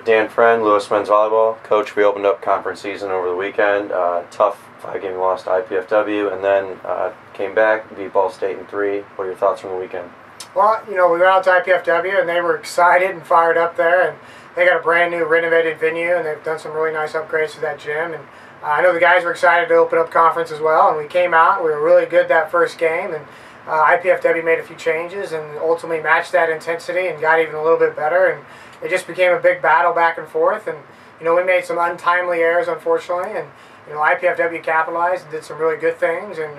with Dan Friend, Lewis Men's Volleyball. Coach, we opened up conference season over the weekend. Tough 5-game loss to IPFW, and then came back, beat Ball State in 3. What are your thoughts from the weekend? Well, we went out to IPFW, and they were excited and fired up there, and they got a brand new renovated venue, and they've done some really nice upgrades to that gym. And I know the guys were excited to open up conference as well, and we came out. We were really good that first game, and IPFW made a few changes and ultimately matched that intensity and got even a little bit better. And it just became a big battle back and forth. And we made some untimely errors, unfortunately, and IPFW capitalized and did some really good things, and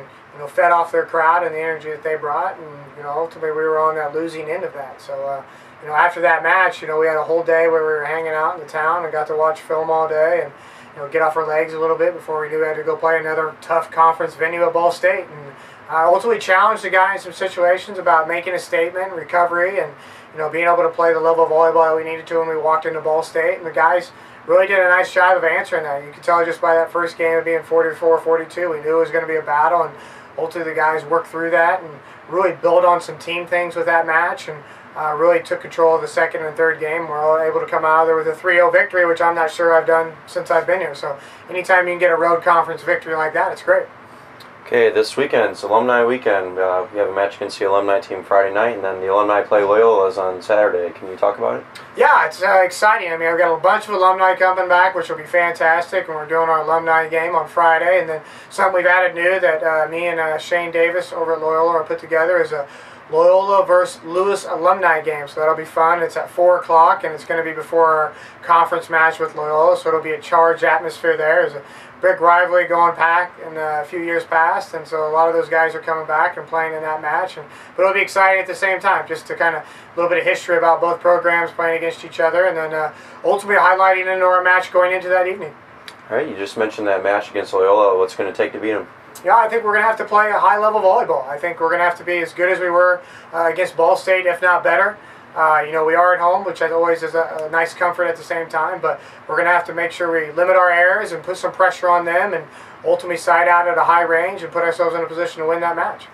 fed off their crowd and the energy that they brought. And ultimately we were on that losing end of that. So after that match, we had a whole day where we were hanging out in the town and got to watch film all day and get off our legs a little bit before we knew we had to go play another tough conference venue at Ball State. And ultimately challenged the guy in some situations about making a statement, recovery, and being able to play the level of volleyball that we needed to when we walked into Ball State. And the guys really did a nice job of answering that. You could tell just by that first game of being 44-42, we knew it was going to be a battle, and ultimately the guys worked through that and really built on some team things with that match, and really took control of the second and third game. We're all able to come out of there with a 3-0 victory, which I'm not sure I've done since I've been here. So anytime you can get a road conference victory like that, it's great. Okay, this weekend's Alumni Weekend. We have a match against the alumni team Friday night, and then the alumni play Loyola on Saturday. Can you talk about it? Yeah, it's exciting. I mean, I've got a bunch of alumni coming back, which will be fantastic, and we're doing our alumni game on Friday. And then something we've added new that me and Shane Davis over at Loyola are put together is a Loyola versus Lewis alumni game. So that'll be fun. It's at 4 o'clock, and it's going to be before our conference match with Loyola, so it'll be a charged atmosphere there. There's a big rivalry going back in a few years past, and so a lot of those guys are coming back and playing in that match. But it'll be exciting at the same time, just to kind of a little bit of history about both programs playing against each other, and then ultimately highlighting into our match going into that evening. All right, you just mentioned that match against Loyola. What's going to take to beat them? Yeah, I think we're going to have to play a high-level volleyball. I think we're going to have to be as good as we were against Ball State, if not better. We are at home, which always is a nice comfort at the same time, but we're going to have to make sure we limit our errors and put some pressure on them and ultimately side out at a high range and put ourselves in a position to win that match.